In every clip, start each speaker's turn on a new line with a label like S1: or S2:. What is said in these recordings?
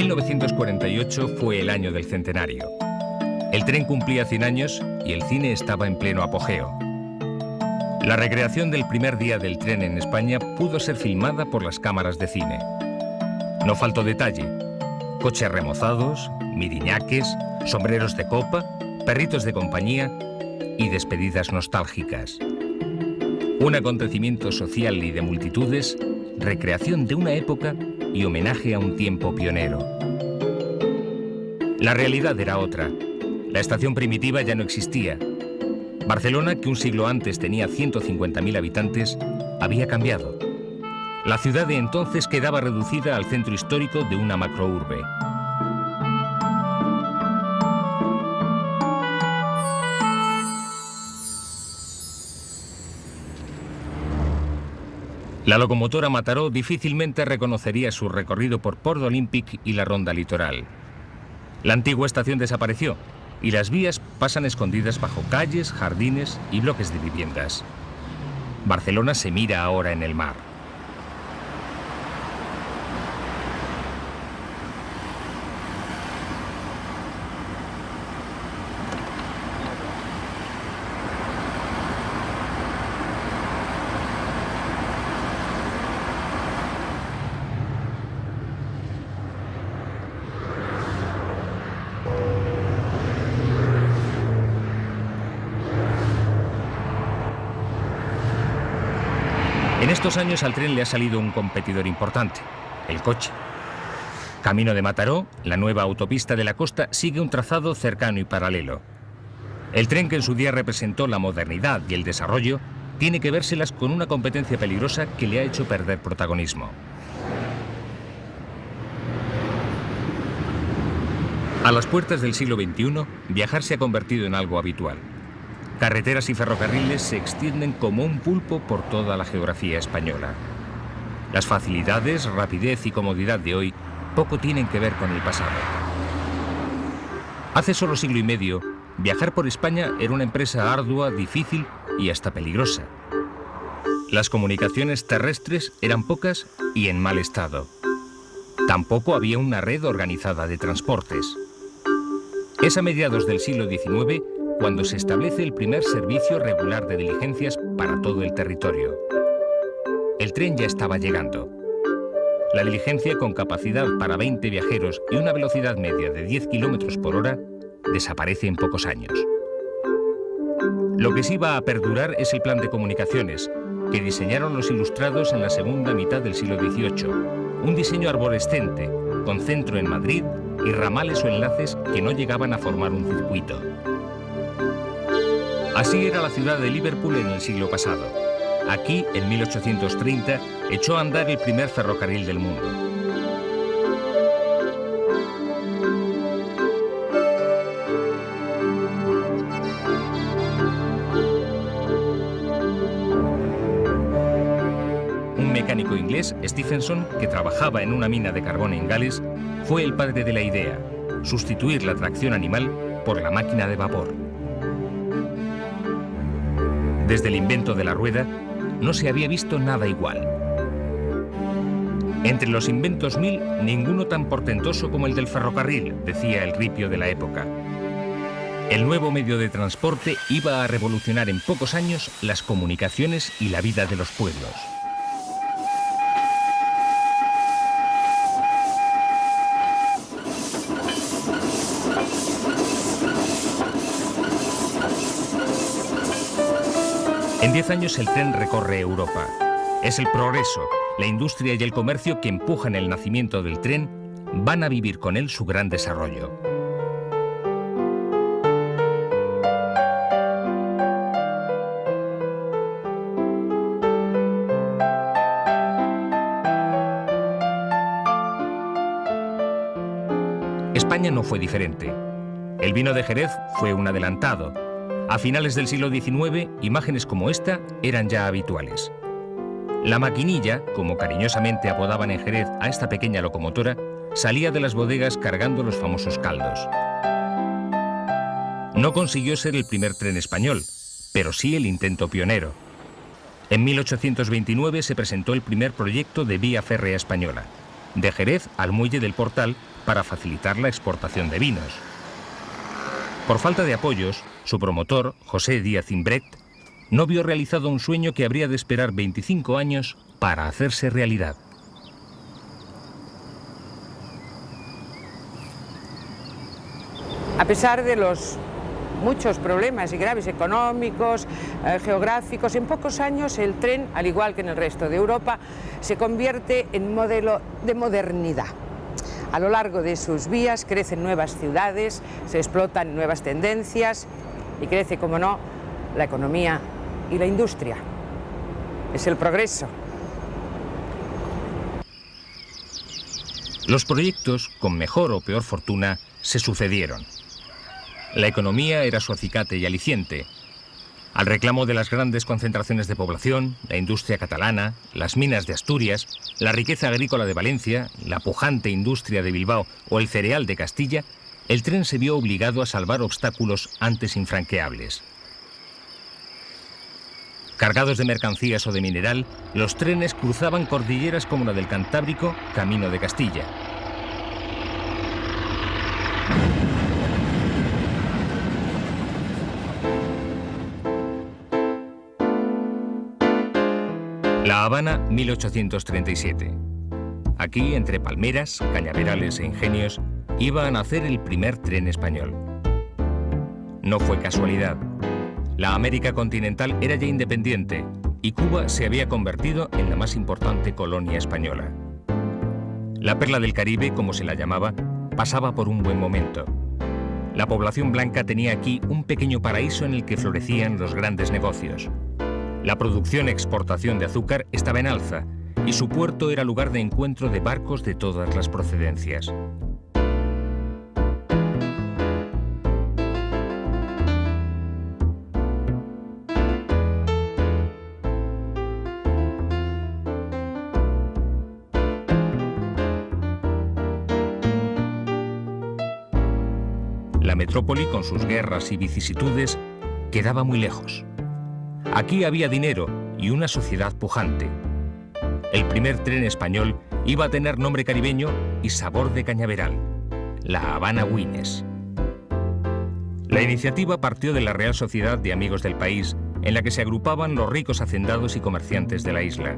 S1: 1948 fue el año del centenario. El tren cumplía 100 años y el cine estaba en pleno apogeo. La recreación del primer día del tren en España pudo ser filmada por las cámaras de cine. No faltó detalle: coches remozados, miriñaques, sombreros de copa, perritos de compañía y despedidas nostálgicas. Un acontecimiento social y de multitudes, recreación de una época y homenaje a un tiempo pionero. La realidad era otra. La estación primitiva ya no existía. Barcelona, que un siglo antes tenía 150.000 habitantes, había cambiado. La ciudad de entonces quedaba reducida al centro histórico de una macrourbe. La locomotora Mataró difícilmente reconocería su recorrido por Port Olímpic y la Ronda Litoral. La antigua estación desapareció y las vías pasan escondidas bajo calles, jardines y bloques de viviendas. Barcelona se mira ahora en el mar. En estos años al tren le ha salido un competidor importante: el coche. Camino de Mataró, la nueva autopista de la costa, sigue un trazado cercano y paralelo. El tren, que en su día representó la modernidad y el desarrollo, tiene que vérselas con una competencia peligrosa que le ha hecho perder protagonismo. A las puertas del siglo XXI, viajar se ha convertido en algo habitual. Carreteras y ferrocarriles se extienden como un pulpo por toda la geografía española. Las facilidades, rapidez y comodidad de hoy poco tienen que ver con el pasado. Hace solo siglo y medio, viajar por España era una empresa ardua, difícil y hasta peligrosa. Las comunicaciones terrestres eran pocas y en mal estado. Tampoco había una red organizada de transportes. Es a mediados del siglo XIX cuando se establece el primer servicio regular de diligencias para todo el territorio. El tren ya estaba llegando. La diligencia, con capacidad para 20 viajeros y una velocidad media de 10 kilómetros por hora, desaparece en pocos años. Lo que sí va a perdurar es el plan de comunicaciones, que diseñaron los ilustrados en la segunda mitad del siglo XVIII. Un diseño arborescente, con centro en Madrid y ramales o enlaces que no llegaban a formar un circuito. Así era la ciudad de Liverpool en el siglo pasado. Aquí, en 1830, echó a andar el primer ferrocarril del mundo. Un mecánico inglés, Stephenson, que trabajaba en una mina de carbón en Gales, fue el padre de la idea: sustituir la tracción animal por la máquina de vapor. Desde el invento de la rueda, no se había visto nada igual. Entre los inventos 1000, ninguno tan portentoso como el del ferrocarril, decía el ripio de la época. El nuevo medio de transporte iba a revolucionar en pocos años las comunicaciones y la vida de los pueblos. En 10 años el tren recorre Europa. Es el progreso, la industria y el comercio que empujan el nacimiento del tren, van a vivir con él su gran desarrollo. España no fue diferente. El vino de Jerez fue un adelantado. A finales del siglo XIX, imágenes como esta eran ya habituales. La maquinilla, como cariñosamente apodaban en Jerez a esta pequeña locomotora, salía de las bodegas cargando los famosos caldos. No consiguió ser el primer tren español, pero sí el intento pionero. En 1829 se presentó el primer proyecto de vía férrea española, de Jerez al muelle del Portal, para facilitar la exportación de vinos. Por falta de apoyos, su promotor, José Díaz Imbrecht, no vio realizado un sueño que habría de esperar 25 años para hacerse realidad.
S2: A pesar de los muchos problemas y graves económicos, geográficos, en pocos años el tren, al igual que en el resto de Europa, se convierte en modelo de modernidad. A lo largo de sus vías crecen nuevas ciudades, se explotan nuevas tendencias y crece, como no, la economía y la industria. Es el progreso.
S1: Los proyectos, con mejor o peor fortuna, se sucedieron. La economía era su acicate y aliciente. Al reclamo de las grandes concentraciones de población, la industria catalana, las minas de Asturias, la riqueza agrícola de Valencia, la pujante industria de Bilbao o el cereal de Castilla, el tren se vio obligado a salvar obstáculos antes infranqueables. Cargados de mercancías o de mineral, los trenes cruzaban cordilleras como la del Cantábrico, camino de Castilla. La Habana, 1837. Aquí, entre palmeras, cañaverales e ingenios, iba a nacer el primer tren español. No fue casualidad. La América continental era ya independiente y Cuba se había convertido en la más importante colonia española. La perla del Caribe, como se la llamaba, pasaba por un buen momento. La población blanca tenía aquí un pequeño paraíso en el que florecían los grandes negocios. La producción y exportación de azúcar estaba en alza y su puerto era lugar de encuentro de barcos de todas las procedencias. La metrópoli, con sus guerras y vicisitudes, quedaba muy lejos. Aquí había dinero y una sociedad pujante. El primer tren español iba a tener nombre caribeño y sabor de cañaveral: La Habana Wines. La iniciativa partió de la Real Sociedad de Amigos del País, en la que se agrupaban los ricos hacendados y comerciantes de la isla.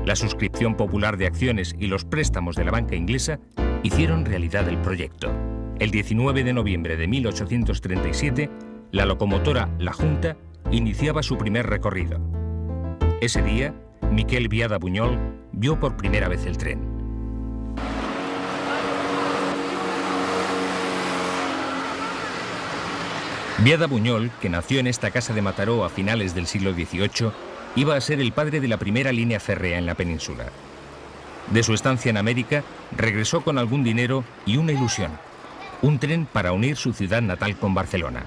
S1: La suscripción popular de acciones y los préstamos de la banca inglesa hicieron realidad el proyecto. El 19 de noviembre de 1837, la locomotora La Junta iniciaba su primer recorrido. Ese día, Miquel Biada Buñol vio por primera vez el tren. Biada Buñol, que nació en esta casa de Mataró a finales del siglo XVIII, iba a ser el padre de la primera línea férrea en la península. De su estancia en América, regresó con algún dinero y una ilusión: un tren para unir su ciudad natal con Barcelona.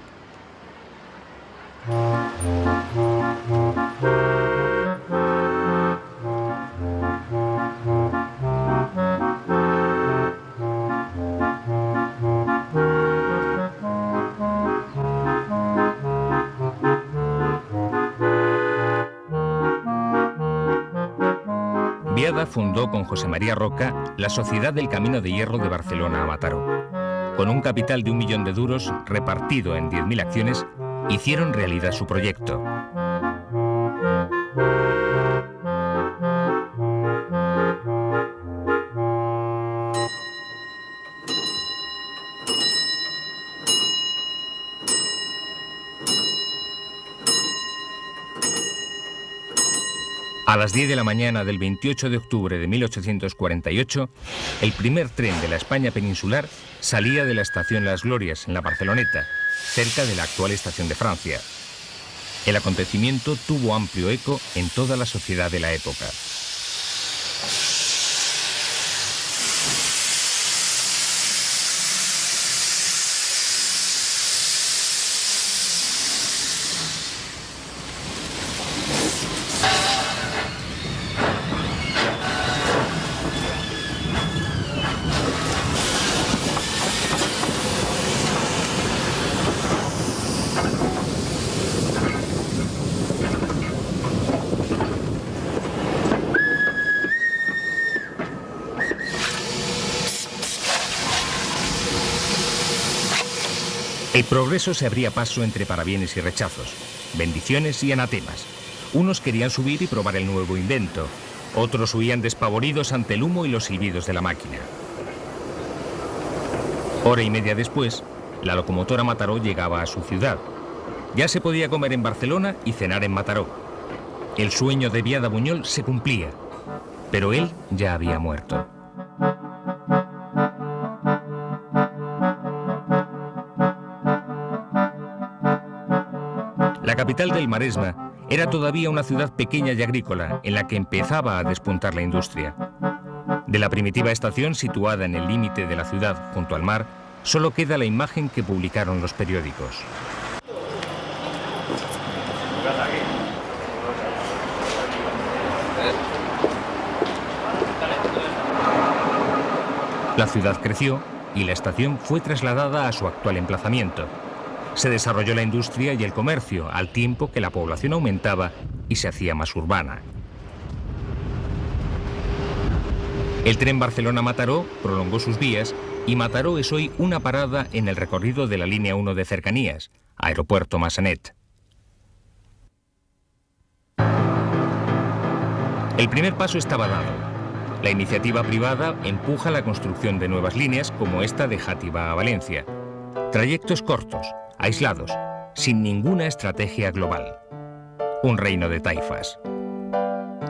S1: Biada fundó con José María Roca la Sociedad del Camino de Hierro de Barcelona a Mataró. Con un capital de 1 millón de duros repartido en 10.000 acciones, hicieron realidad su proyecto. A las 10 de la mañana del 28 de octubre de 1848, el primer tren de la España peninsular salía de la estación Las Glorias, en la Barceloneta, cerca de la actual estación de Francia. El acontecimiento tuvo amplio eco en toda la sociedad de la época. El progreso se abría paso entre parabienes y rechazos, bendiciones y anatemas. Unos querían subir y probar el nuevo invento, otros huían despavoridos ante el humo y los silbidos de la máquina. Hora y media después, la locomotora Mataró llegaba a su ciudad. Ya se podía comer en Barcelona y cenar en Mataró. El sueño de Biada Buñol se cumplía, pero él ya había muerto. La capital del Maresma era todavía una ciudad pequeña y agrícola en la que empezaba a despuntar la industria. De la primitiva estación situada en el límite de la ciudad junto al mar, solo queda la imagen que publicaron los periódicos. La ciudad creció y la estación fue trasladada a su actual emplazamiento. Se desarrolló la industria y el comercio al tiempo que la población aumentaba y se hacía más urbana. El tren Barcelona-Mataró prolongó sus vías y Mataró es hoy una parada en el recorrido de la línea 1 de cercanías, Aeropuerto Massanet. El primer paso estaba dado. La iniciativa privada empuja la construcción de nuevas líneas como esta de Játiva a Valencia. Trayectos cortos, aislados, sin ninguna estrategia global. Un reino de taifas.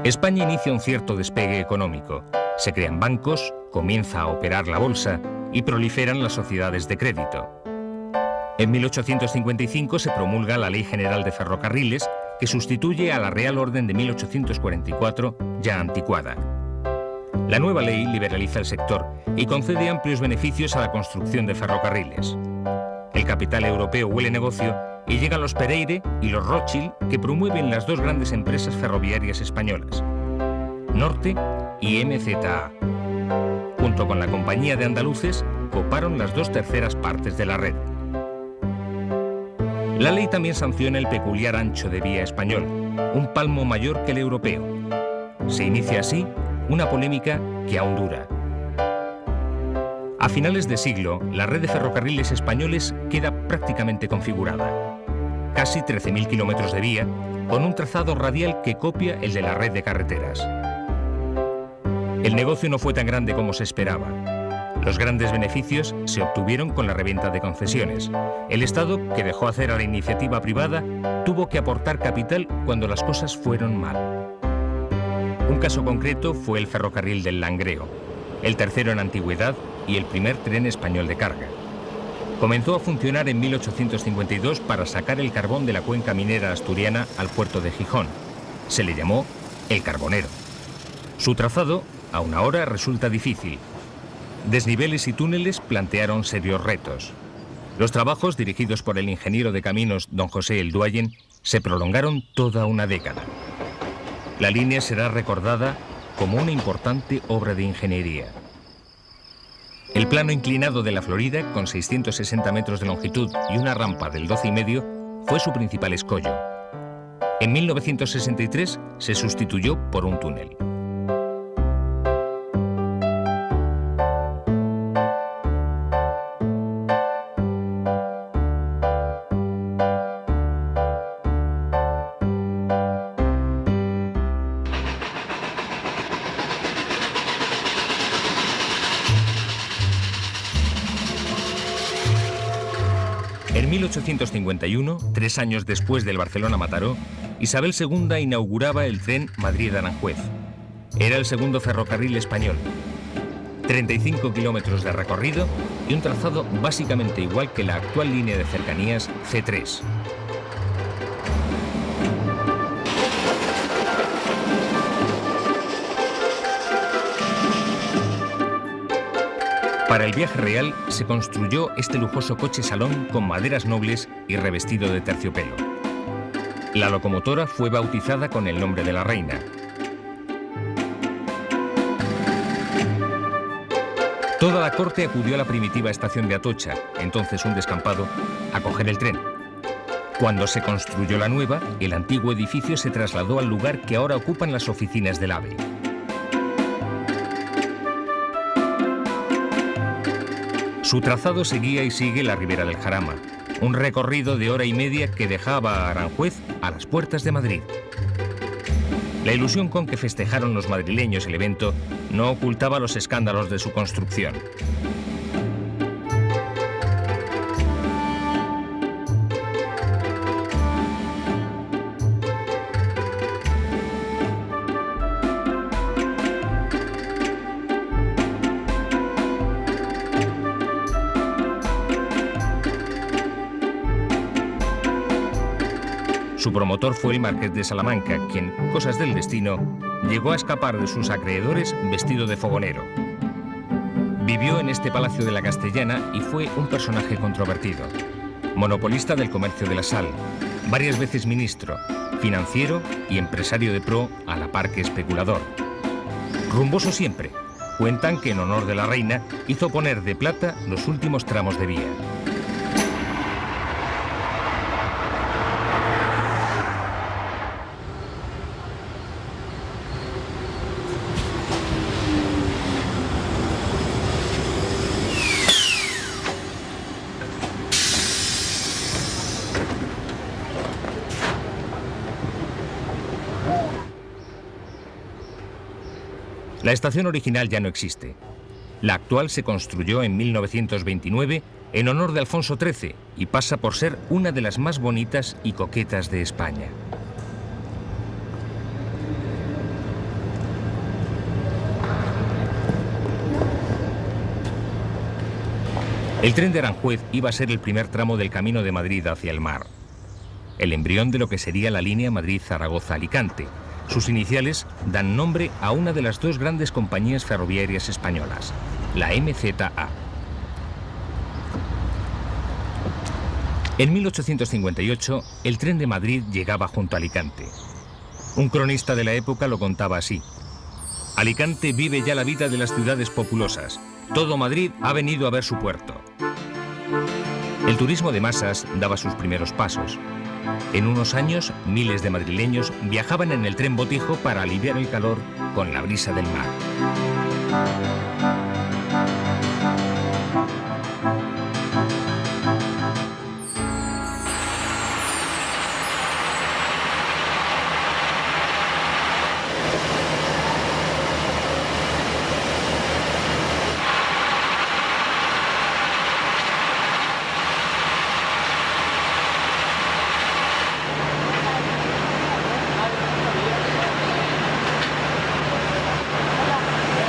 S1: España inicia un cierto despegue económico. Se crean bancos, comienza a operar la bolsa y proliferan las sociedades de crédito. En 1855 se promulga la Ley General de Ferrocarriles, que sustituye a la Real Orden de 1844, ya anticuada. La nueva ley liberaliza el sector y concede amplios beneficios a la construcción de ferrocarriles. El capital europeo huele negocio y llegan los Pereire y los Rothschild, que promueven las dos grandes empresas ferroviarias españolas, Norte y MZA. Junto con la Compañía de Andaluces, coparon las 2/3 partes de la red. La ley también sanciona el peculiar ancho de vía español, un palmo mayor que el europeo. Se inicia así una polémica que aún dura. A finales de siglo, la red de ferrocarriles españoles queda prácticamente configurada. Casi 13.000 kilómetros de vía, con un trazado radial que copia el de la red de carreteras. El negocio no fue tan grande como se esperaba. Los grandes beneficios se obtuvieron con la reventa de concesiones. El Estado, que dejó hacer a la iniciativa privada, tuvo que aportar capital cuando las cosas fueron mal. Un caso concreto fue el ferrocarril del Langreo, el tercero en antigüedad y el primer tren español de carga. Comenzó a funcionar en 1852 para sacar el carbón de la cuenca minera asturiana al puerto de Gijón. Se le llamó El Carbonero. Su trazado, aún ahora, resulta difícil. Desniveles y túneles plantearon serios retos. Los trabajos, dirigidos por el ingeniero de caminos don José El Duayen, se prolongaron toda una década. La línea será recordada como una importante obra de ingeniería. El plano inclinado de la Florida, con 660 metros de longitud y una rampa del 12,5, fue su principal escollo. En 1963 se sustituyó por un túnel. En 1851, 3 años después del Barcelona-Mataró, Isabel II inauguraba el tren Madrid-Aranjuez. Era el segundo ferrocarril español. 35 kilómetros de recorrido y un trazado básicamente igual que la actual línea de cercanías C3. Para el viaje real se construyó este lujoso coche salón con maderas nobles y revestido de terciopelo. La locomotora fue bautizada con el nombre de la reina. Toda la corte acudió a la primitiva estación de Atocha, entonces un descampado, a coger el tren. Cuando se construyó la nueva, el antiguo edificio se trasladó al lugar que ahora ocupan las oficinas del AVE. Su trazado seguía y sigue la ribera del Jarama, un recorrido de hora y media que dejaba a Aranjuez a las puertas de Madrid. La ilusión con que festejaron los madrileños el evento no ocultaba los escándalos de su construcción. Su promotor fue el marqués de Salamanca, quien, cosas del destino, llegó a escapar de sus acreedores vestido de fogonero. Vivió en este Palacio de la Castellana y fue un personaje controvertido. Monopolista del comercio de la sal, varias veces ministro, financiero y empresario de pro a la par que especulador. Rumboso siempre, cuentan que en honor de la reina hizo poner de plata los últimos tramos de vía. La estación original ya no existe. La actual se construyó en 1929 en honor de Alfonso XIII y pasa por ser una de las más bonitas y coquetas de España. El tren de Aranjuez iba a ser el primer tramo del camino de Madrid hacia el mar. El embrión de lo que sería la línea Madrid-Zaragoza-Alicante. Sus iniciales dan nombre a una de las dos grandes compañías ferroviarias españolas, la MZA. En 1858, el tren de Madrid llegaba junto a Alicante. Un cronista de la época lo contaba así: Alicante vive ya la vida de las ciudades populosas. Todo Madrid ha venido a ver su puerto. El turismo de masas daba sus primeros pasos. En unos años, miles de madrileños viajaban en el tren botijo para aliviar el calor con la brisa del mar.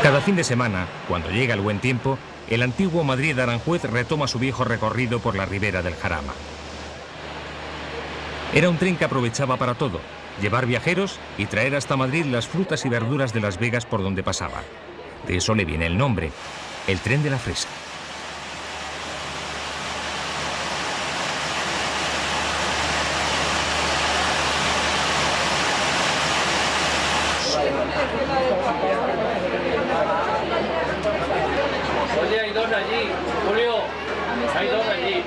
S1: Cada fin de semana, cuando llega el buen tiempo, el antiguo Madrid de Aranjuez retoma su viejo recorrido por la ribera del Jarama. Era un tren que aprovechaba para todo: llevar viajeros y traer hasta Madrid las frutas y verduras de Las Vegas por donde pasaba. De eso le viene el nombre, el tren de la fresa.
S3: Oye, hay dos allí, Julio, hay dos allí.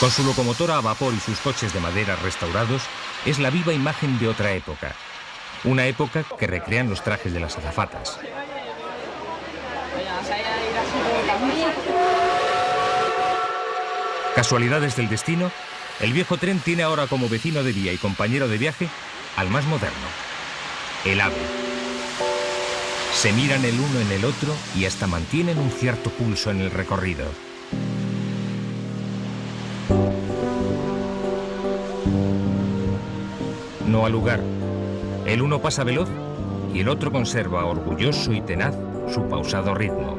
S1: Con su locomotora a vapor y sus coches de madera restaurados, es la viva imagen de otra época. Una época que recrean los trajes de las azafatas. Casualidades del destino, el viejo tren tiene ahora como vecino de vía y compañero de viaje al más moderno, el AVE. Se miran el uno en el otro y hasta mantienen un cierto pulso en el recorrido. No al lugar. El uno pasa veloz y el otro conserva, orgulloso y tenaz, su pausado ritmo.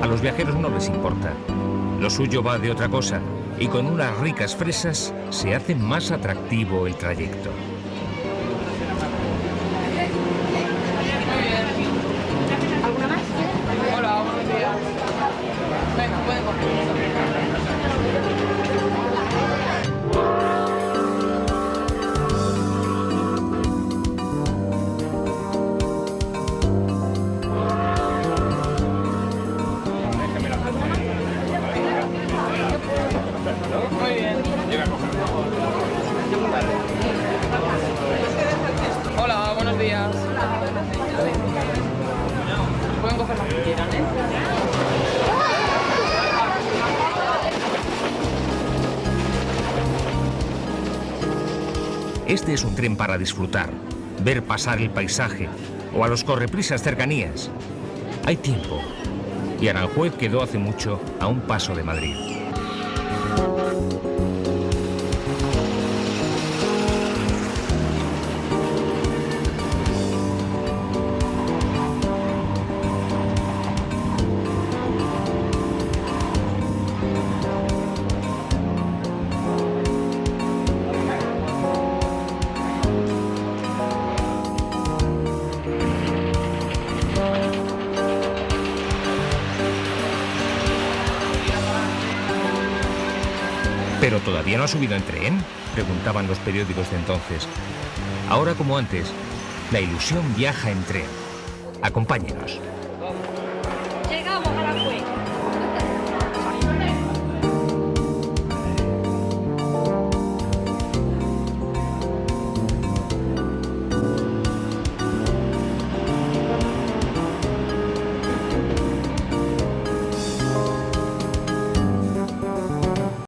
S1: A los viajeros no les importa. Lo suyo va de otra cosa, y con unas ricas fresas se hace más atractivo el trayecto. Este es un tren para disfrutar, ver pasar el paisaje o a los correprisas cercanías. Hay tiempo y Aranjuez quedó hace mucho a un paso de Madrid. ¿Pero todavía no ha subido en tren?, preguntaban los periódicos de entonces. Ahora, como antes, la ilusión viaja en tren. Acompáñenos.